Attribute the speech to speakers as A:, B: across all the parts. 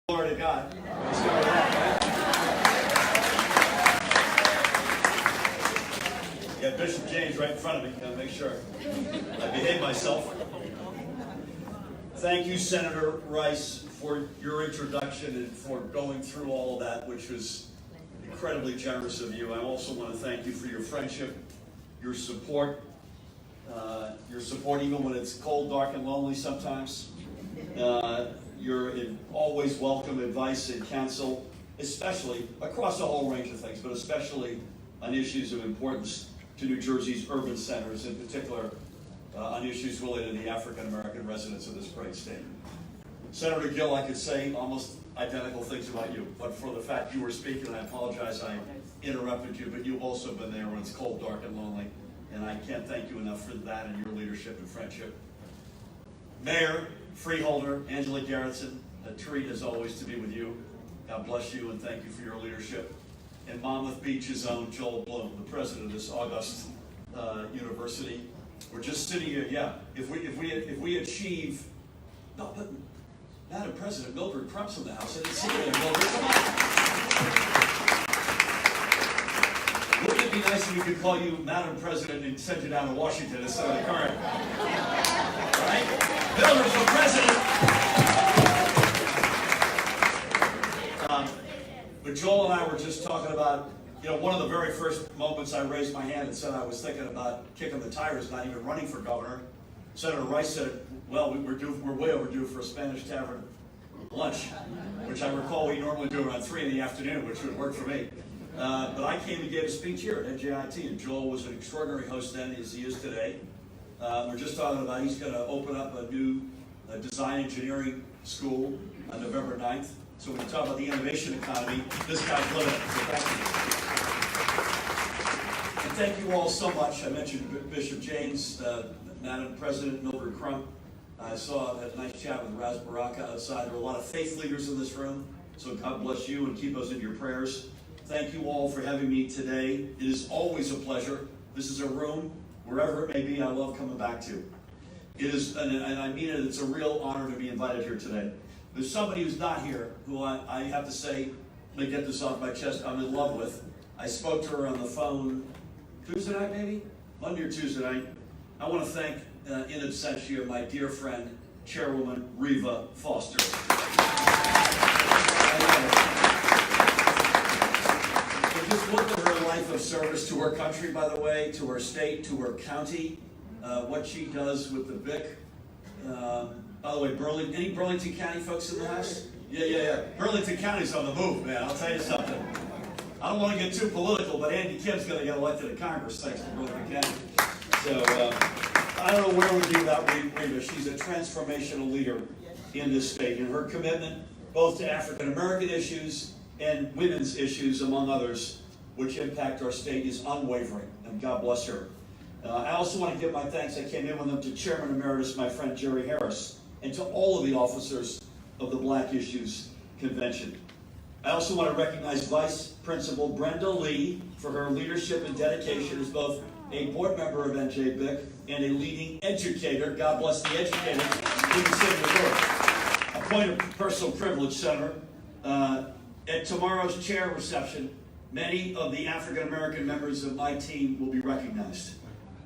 A: Glory to God. Yeah, Bishop James right in front of me. Gotta make sure I behave myself. Thank you, Senator Rice, for your introduction and for going through all of that, which was incredibly generous of you. I also want to thank you for your friendship, your support even when it's cold, dark, and lonely sometimes. Your always welcome advice and counsel, especially across a whole range of things, but especially on issues of importance to New Jersey's urban centers, in particular on issues related to the African American residents of this great state. Senator Gill, I could say almost identical things about you, but for the fact you were speaking, and I apologize I interrupted you, but you've also been there when it's cold, dark, and lonely, and I can't thank you enough for that and your leadership and friendship. Mayor, Freeholder, Angela Garrettson, a treat as always to be with you. God bless you and thank you for your leadership. And Monmouth Beach's own Joel Bloom, the president of this august university. We're just sitting here, yeah. If we achieve, no, but Madam President, Mildred Crump's in the house. I didn't see you there, Mildred. Come on. Wouldn't it be nice if we could call you Madam President and send you down to Washington instead of the current? Right? Mildred for president. But Joel and I were just talking about, one of the very first moments I raised my hand and said I was thinking about kicking the tires, not even running for governor. Senator Rice said, well, we're way overdue for a Spanish Tavern lunch, which I recall we normally do around 3 in the afternoon, which would work for me. But I came and gave a speech here at NJBIC, and Joel was an extraordinary host then, as he is today. We're just talking about he's going to open up a new design engineering school on November 9th. So when you talk about the innovation economy, this guy's living it. So thank you. And thank you all so much. I mentioned Bishop James, Madam President Mildred Crump. I had a nice chat with Raz Baraka outside. There are a lot of faith leaders in this room. So God bless you and keep us in your prayers. Thank you all for having me today. It is always a pleasure. This is a room, wherever it may be, I love coming back to. It is, and I mean it, it's a real honor to be invited here today. There's somebody who's not here, who I have to say, let me get this off my chest, I'm in love with. I spoke to her on the phone Tuesday night, maybe? Monday or Tuesday night. I want to thank, in absentia, my dear friend, Chairwoman Reva Foster. And just look at her life of service to her country, by the way, to her state, to her county, what she does with the BIC. By the way, any Burlington County folks in the house? Yeah. Burlington County's on the move, man. I'll tell you something. I don't want to get too political, but Andy Kim's going to get elected to Congress thanks to Burlington County. So I don't know where we'd be without Reva. She's a transformational leader in this state, and her commitment both to African American issues and women's issues, among others, which impact our state, is unwavering. And God bless her. I also want to give my thanks, I came in with them, to Chairman Emeritus, my friend Jerry Harris, and to all of the officers of the Black Issues Convention. I also want to recognize Vice Principal Brenda Lee for her leadership and dedication as both a board member of NJBIC and a leading educator. God bless the educators in the city of Newark. A point of personal privilege, Senator. At tomorrow's chair reception, many of the African American members of my team will be recognized.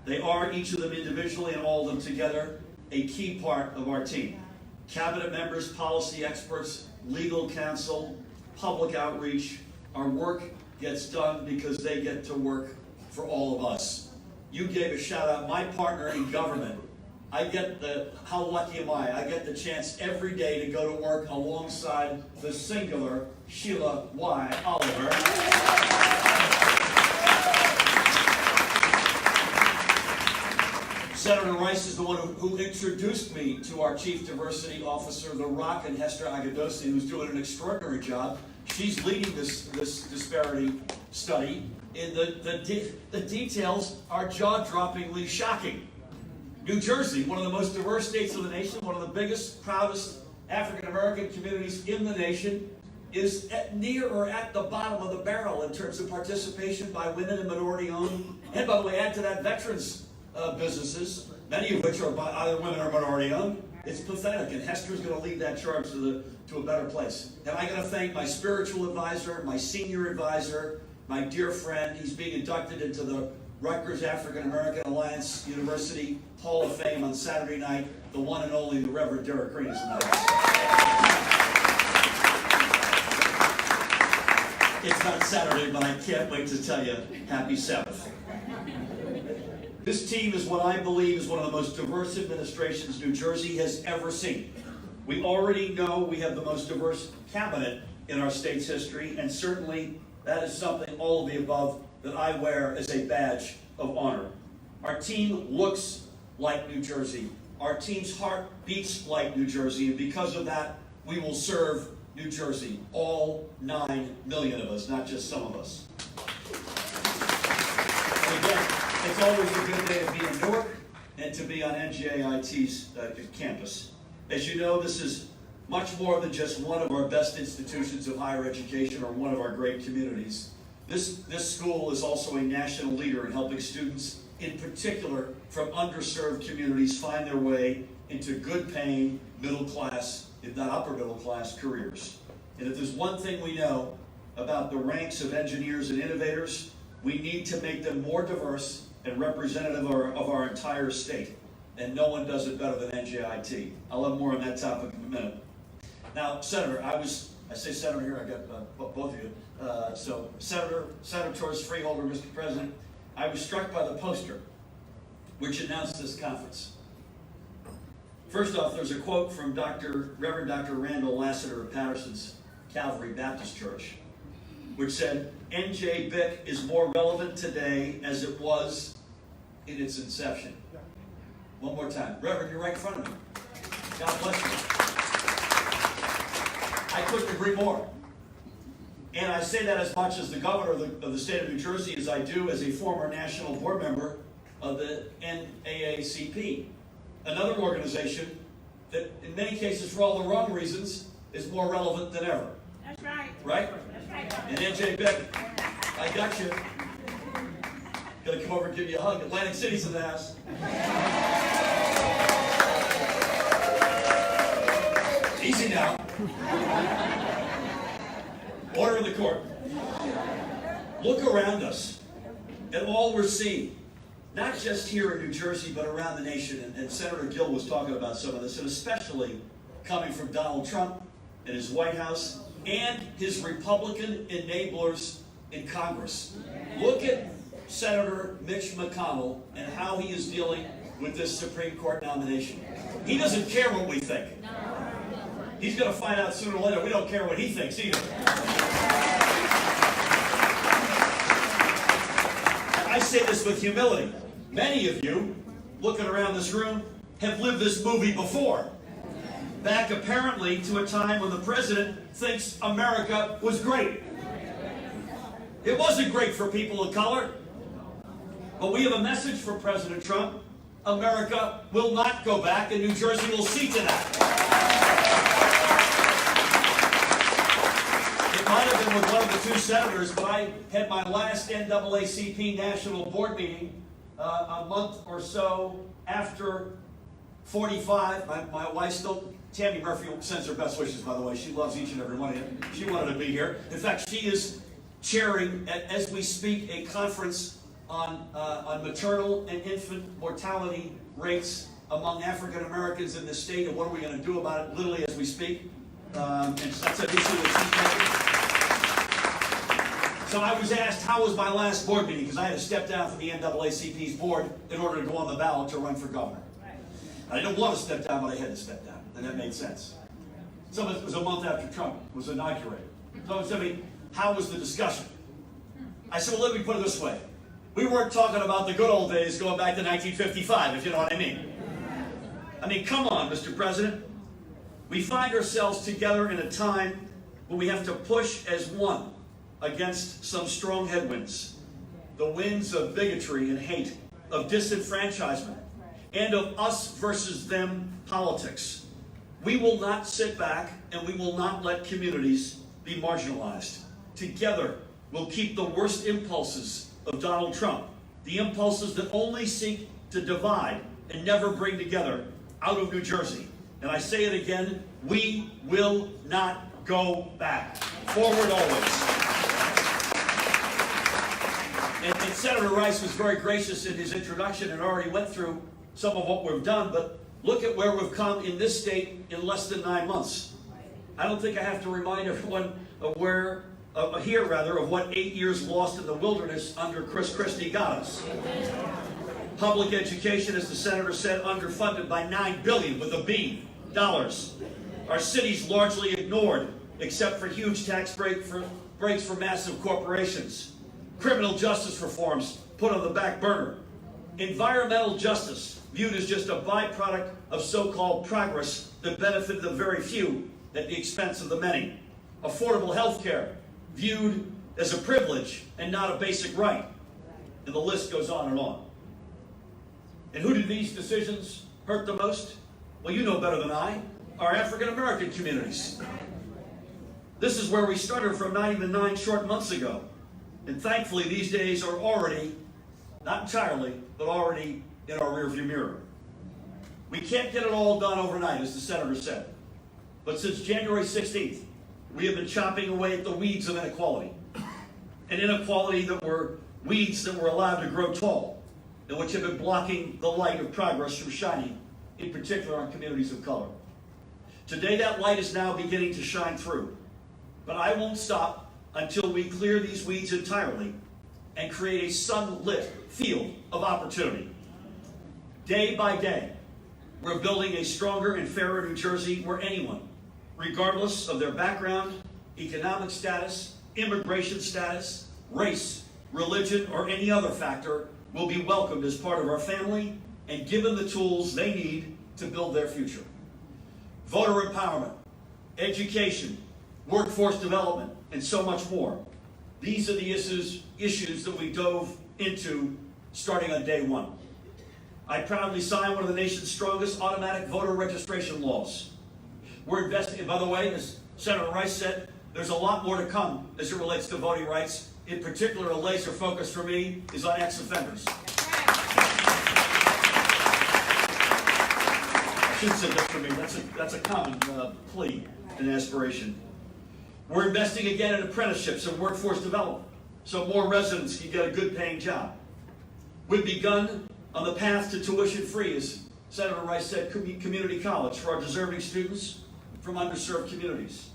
A: They are, each of them individually and all of them together, a key part of our team. Cabinet members, policy experts, legal counsel, public outreach. Our work gets done because they get to work for all of us. You gave a shout out, my partner in government. How lucky am I? I get the chance every day to go to work alongside the singular Sheila Y. Oliver. Senator Rice is the one who introduced me to our Chief Diversity Officer, The Rock, and Hester Agadosi, who's doing an extraordinary job. She's leading this disparity study. And the details are jaw-droppingly shocking. New Jersey, one of the most diverse states of the nation, one of the biggest, proudest African-American communities in the nation, is near or at the bottom of the barrel in terms of participation by women and minority-owned. And by the way, add to that veterans businesses, many of which are by either women or minority-owned, It's pathetic, and Hester's going to lead that charge to a better place. And I got to thank my spiritual advisor, my senior advisor, my dear friend. He's being inducted into the Rutgers African American Alliance University Hall of Fame on Saturday night. The one and only, the Reverend Derek Green is in the house. It's not Saturday, but I can't wait to tell you, happy Sabbath. This team is what I believe is one of the most diverse administrations New Jersey has ever seen. We already know we have the most diverse cabinet in our state's history, and certainly that is something, all of the above, that I wear as a badge of honor. Our team looks like New Jersey. Our team's heart beats like New Jersey, and because of that, we will serve New Jersey, all 9 million of us, not just some of us. And again, it's always a good day to be in Newark and to be on NJIT's campus. As you know, this is much more than just one of our best institutions of higher education or one of our great communities. This school is also a national leader in helping students, in particular from underserved communities, find their way into good-paying, middle-class, if not upper-middle-class careers. And if there's one thing we know about the ranks of engineers and innovators, we need to make them more diverse and representative of our entire state. And no one does it better than NJIT. I'll have more on that topic in a minute. Now, Senator, I say Senator here, I got both of you. So, Senators Freeholder, Mr. President, I was struck by the poster which announced this conference. First off, there's a quote from Reverend Dr. Randall Lassiter of Patterson's Calvary Baptist Church, which said, NJBIC is more relevant today as it was in its inception. One more time. Reverend, you're right in front of me. God bless you. I couldn't agree more. And I say that as much as the governor of the state of New Jersey as I do as a former national board member of the NAACP. Another organization that, in many cases, for all the wrong reasons, is more relevant than ever.
B: That's right.
A: Right?
B: That's right.
A: And NJBIC, I got you. Gonna come over and give you a hug. Atlantic City's in the house. Easy now. Order in the court. Look around us at all we're seeing. Not just here in New Jersey, but around the nation. And Senator Gill was talking about some of this, and especially coming from Donald Trump and his White House and his Republican enablers in Congress. Look at Senator Mitch McConnell and how he is dealing with this Supreme Court nomination. He doesn't care what we think. He's going to find out sooner or later we don't care what he thinks either. I say this with humility. Many of you, looking around this room, have lived this movie before. Back apparently to a time when the president thinks America was great. It wasn't great for people of color. But we have a message for President Trump. America will not go back, and New Jersey will see to that. It might have been with one of the two senators, but I had my last NAACP national board meeting a month or so after 45. My wife still, Tammy Murphy sends her best wishes, by the way. She loves each and every one of you. She wanted to be here. In fact, she is chairing, as we speak, a conference on maternal and infant mortality rates among African Americans in the state, and what are we going to do about it literally as we speak. And that's an issue that she's making. So I was asked, how was my last board meeting? Because I had to step down from the NAACP's board in order to go on the ballot to run for governor. I didn't want to step down, but I had to step down, and that made sense. So it was a month after Trump was inaugurated. So he said to me, how was the discussion? I said, well, let me put it this way. We weren't talking about the good old days going back to 1955, if you know what I mean. I mean, come on, Mr. President. We find ourselves together in a time when we have to push as one against some strong headwinds. The winds of bigotry and hate, of disenfranchisement, and of us versus them politics. We will not sit back, and we will not let communities be marginalized. Together, we'll keep the worst impulses of Donald Trump, the impulses that only seek to divide and never bring together, out of New Jersey. And I say it again, we will not go back. Forward always. And Senator Rice was very gracious in his introduction and already went through some of what we've done, but look at where we've come in this state in less than 9 months. I don't think I have to remind everyone of of what 8 years lost in the wilderness under Chris Christie got us. Public education, as the senator said, underfunded by $9 billion with a B dollars. Our cities largely ignored, except for huge tax breaks for massive corporations. Criminal justice reforms put on the back burner. Environmental justice viewed as just a byproduct of so-called progress that benefited the very few at the expense of the many. Affordable health care viewed as a privilege and not a basic right. And the list goes on and on. And who did these decisions hurt the most? Well, you know better than I. Our African American communities. This is where we started from not even 9 short months ago. And thankfully, these days are already, not entirely, but already in our rearview mirror. We can't get it all done overnight, as the senator said. But since January 16th, we have been chopping away at the weeds of inequality. An inequality that were weeds that were allowed to grow tall, and which have been blocking the light of progress from shining, in particular on communities of color. Today, that light is now beginning to shine through. But I won't stop until we clear these weeds entirely and create a sunlit field of opportunity. Day by day, we're building a stronger and fairer New Jersey where anyone, regardless of their background, economic status, immigration status, race, religion, or any other factor, will be welcomed as part of our family and given the tools they need to build their future. Voter empowerment, education, workforce development, and so much more. These are the issues that we dove into starting on day one. I proudly signed one of the nation's strongest automatic voter registration laws. We're investing, and by the way, as Senator Rice said, there's a lot more to come as it relates to voting rights. In particular, a laser focus for me is on ex-offenders. I should say that for me. That's a common plea and aspiration. We're investing again in apprenticeships and workforce development so more residents can get a good paying job. We've begun on the path to tuition-free, as Senator Rice said, community college for our deserving students from underserved communities.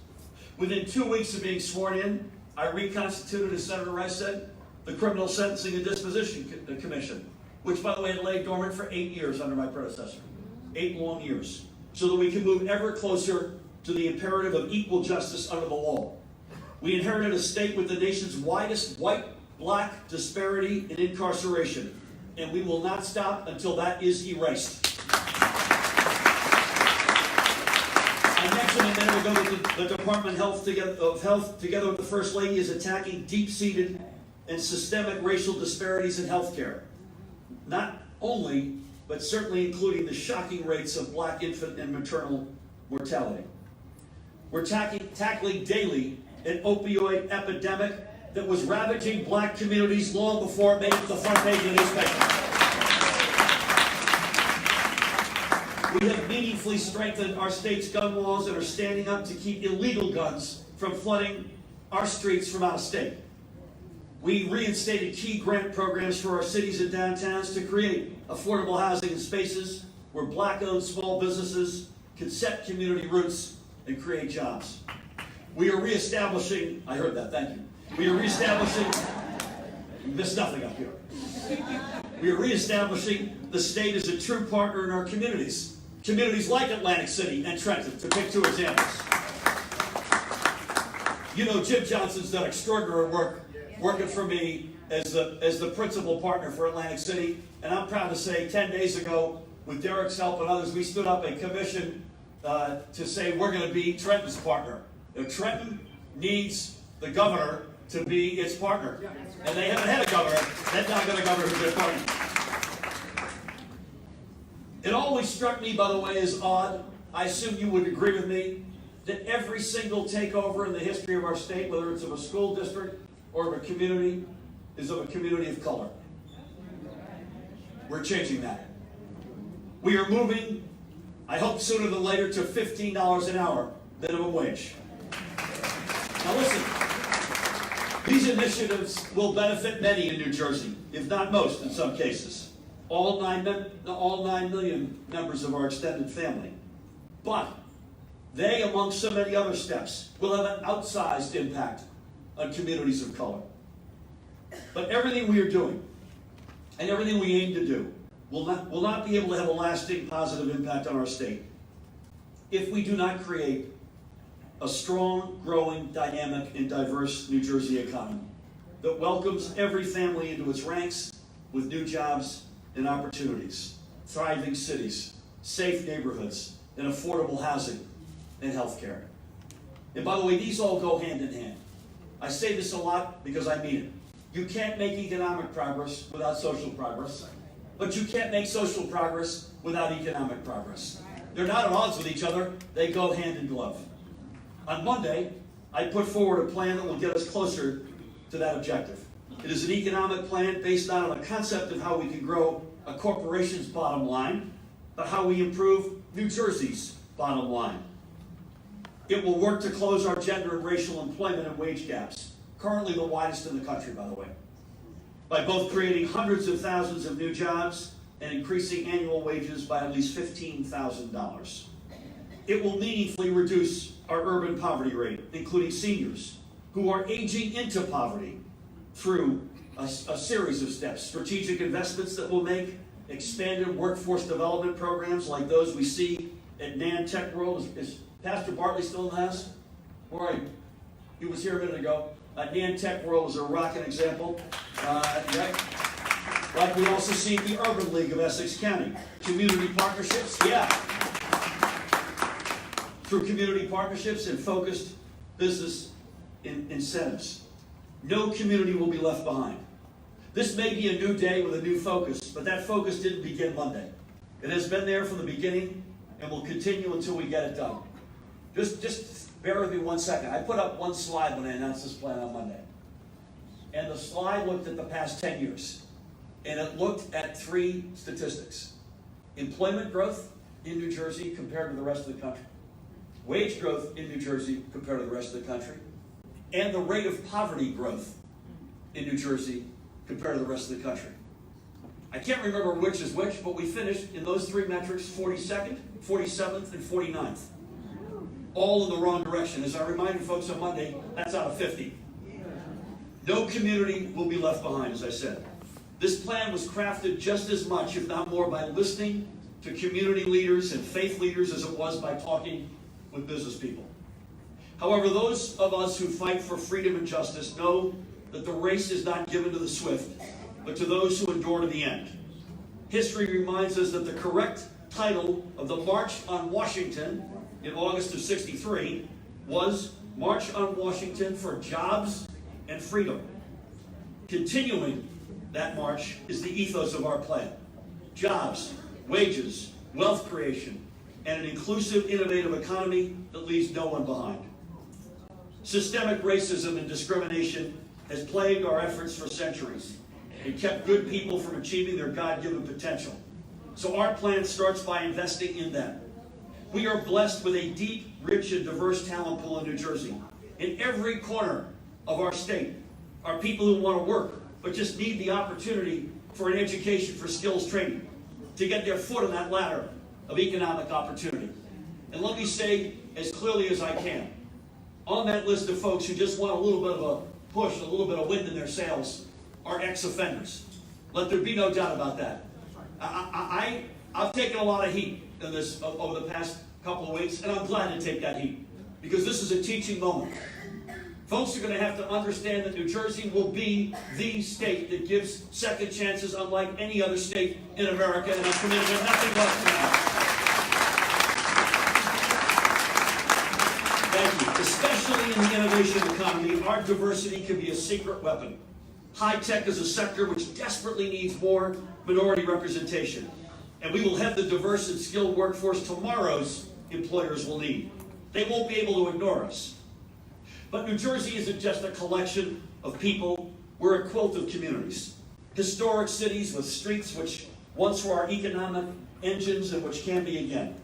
A: Within 2 weeks of being sworn in, I reconstituted, as Senator Rice said, the Criminal Sentencing and Disposition Commission, which, by the way, had laid dormant for 8 years under my predecessor. 8 long years. So that we can move ever closer to the imperative of equal justice under the law. We inherited a state with the nation's widest white-black disparity in incarceration, and we will not stop until that is erased. I mentioned a minute ago that the Department of Health, together with the First Lady, is attacking deep-seated and systemic racial disparities in health care. Not only, but certainly including the shocking rates of black infant and maternal mortality. We're tackling daily an opioid epidemic that was ravaging black communities long before it made it to the front page of the newspaper. We have meaningfully strengthened our state's gun laws and are standing up to keep illegal guns from flooding our streets from out of state. We reinstated key grant programs for our cities and downtowns to create affordable housing and spaces where black-owned small businesses can set community roots and create jobs. We are reestablishing, I heard that, thank you. We are reestablishing, you missed nothing up here. We are reestablishing the state as a true partner in our communities. Communities like Atlantic City and Trenton, to pick 2 examples. You know, Jim Johnson's done extraordinary work working for me as the principal partner for Atlantic City. And I'm proud to say 10 days ago, with Derek's help and others, we stood up a commission to say we're going to be Trenton's partner. Trenton needs the governor to be its partner. And they haven't had a governor. They've not got a governor who's their partner. It always struck me, by the way, as odd, I assume you would agree with me, that every single takeover in the history of our state, whether it's of a school district or of a community, is of a community of color. We're changing that. We are moving, I hope sooner than later to $15 an hour minimum wage. Now listen, these initiatives will benefit many in New Jersey, if not most in some cases. All 9 million members of our extended family. But they, among so many other steps, will have an outsized impact on communities of color. But everything we are doing and everything we aim to do will not be able to have a lasting positive impact on our state if we do not create a strong, growing, dynamic, and diverse New Jersey economy that welcomes every family into its ranks with new jobs and opportunities, thriving cities, safe neighborhoods, and affordable housing and health care. And by the way, these all go hand in hand. I say this a lot because I mean it. You can't make economic progress without social progress, but you can't make social progress without economic progress. They're not at odds with each other, they go hand in glove. On Monday, I put forward a plan that will get us closer to that objective. It is an economic plan based not on a concept of how we can grow a corporation's bottom line, but how we improve New Jersey's bottom line. It will work to close our gender and racial employment and wage gaps, currently the widest in the country, by the way, by both creating hundreds of thousands of new jobs and increasing annual wages by at least $15,000. It will meaningfully reduce our urban poverty rate, including seniors who are aging into poverty, through a series of steps. Strategic investments that will make, expanded workforce development programs like those we see at NAN Tech World. Is Pastor Bartley still in the house? Where are you? He was here a minute ago. NAN Tech World is a rocking example. Right? Like we also see the Urban League of Essex County. Community partnerships, yeah. Through community partnerships and focused business incentives. No community will be left behind. This may be a new day with a new focus, but that focus didn't begin Monday. It has been there from the beginning and will continue until we get it done. Just bear with me 1 second. I put up one slide when I announced this plan on Monday. And the slide looked at the past 10 years. And it looked at 3 statistics. Employment growth in New Jersey compared to the rest of the country. Wage growth in New Jersey compared to the rest of the country. And the rate of poverty growth in New Jersey compared to the rest of the country. I can't remember which is which, but we finished in those 3 metrics 42nd, 47th, and 49th. All in the wrong direction. As I reminded folks on Monday, that's out of 50. No community will be left behind, as I said. This plan was crafted just as much, if not more, by listening to community leaders and faith leaders as it was by talking with business people. However, those of us who fight for freedom and justice know that the race is not given to the swift, but to those who endure to the end. History reminds us that the correct title of the March on Washington in August of '63 was March on Washington for Jobs and Freedom. Continuing that march is the ethos of our plan. Jobs, wages, wealth creation, and an inclusive, innovative economy that leaves no one behind. Systemic racism and discrimination has plagued our efforts for centuries and kept good people from achieving their God-given potential. So our plan starts by investing in them. We are blessed with a deep, rich, and diverse talent pool in New Jersey. In every corner of our state are people who want to work, but just need the opportunity for an education, for skills training, to get their foot on that ladder of economic opportunity. And let me say as clearly as I can, on that list of folks who just want a little bit of a push, a little bit of wind in their sails, are ex-offenders. Let there be no doubt about that. I've taken a lot of heat in this over the past couple of weeks, and I'm glad to take that heat, because this is a teaching moment. Folks are going to have to understand that New Jersey will be the state that gives second chances unlike any other state in America, and I'm committed to nothing less than that. Thank you. Especially in the innovation economy, our diversity can be a secret weapon. High tech is a sector which desperately needs more minority representation. And we will have the diverse and skilled workforce tomorrow's employers will need. They won't be able to ignore us. But New Jersey isn't just a collection of people. We're a quilt of communities. Historic cities with streets which once were our economic engines and which can be again.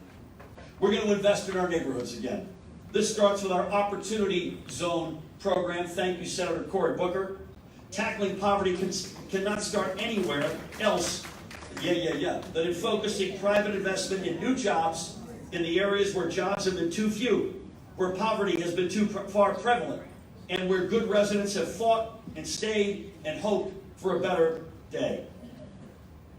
A: We're going to invest in our neighborhoods again. This starts with our Opportunity Zone program. Thank you, Senator Cory Booker. Tackling poverty cannot start anywhere else than in focusing private investment in new jobs in the areas where jobs have been too few, where poverty has been too far prevalent, and where good residents have fought and stayed and hoped for a better day.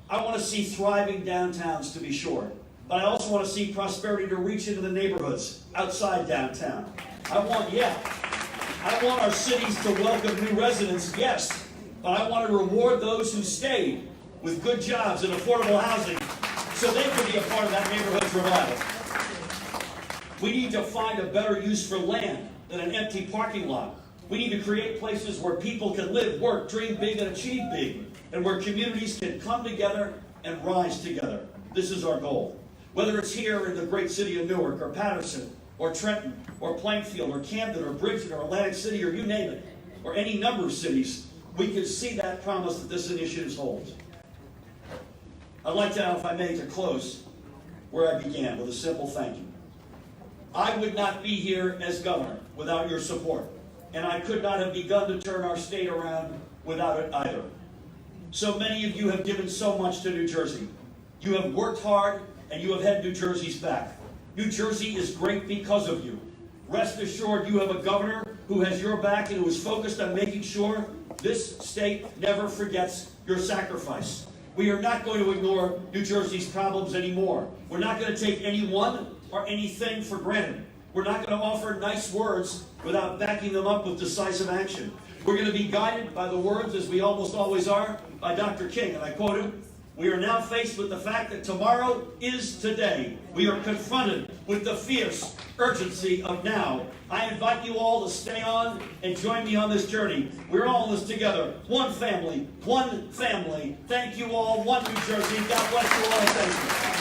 A: I want to see thriving downtowns, to be sure, but I also want to see prosperity to reach into the neighborhoods outside downtown. I want our cities to welcome new residents, yes, but I want to reward those who stayed with good jobs and affordable housing so they can be a part of that neighborhood's revival. We need to find a better use for land than an empty parking lot. We need to create places where people can live, work, dream big, and achieve big, and where communities can come together and rise together. This is our goal. Whether it's here in the great city of Newark, or Patterson, or Trenton, or Plainfield, or Camden, or Bridgeton, or Atlantic City, or you name it, or any number of cities, we can see that promise that this initiative holds. I'd like to, if I may, to close where I began, with a simple thank you. I would not be here as governor without your support, and I could not have begun to turn our state around without it either. So many of you have given so much to New Jersey. You have worked hard, and you have had New Jersey's back. New Jersey is great because of you. Rest assured, you have a governor who has your back and who is focused on making sure this state never forgets your sacrifice. We are not going to ignore New Jersey's problems anymore. We're not going to take anyone or anything for granted. We're not going to offer nice words without backing them up with decisive action. We're going to be guided by the words, as we almost always are, by Dr. King, and I quote him, "We are now faced with the fact that tomorrow is today. We are confronted with the fierce urgency of now. I invite you all to stay on and join me on this journey. We're all in this together. One family, one family. Thank you all. One New Jersey. God bless you all. Thank you."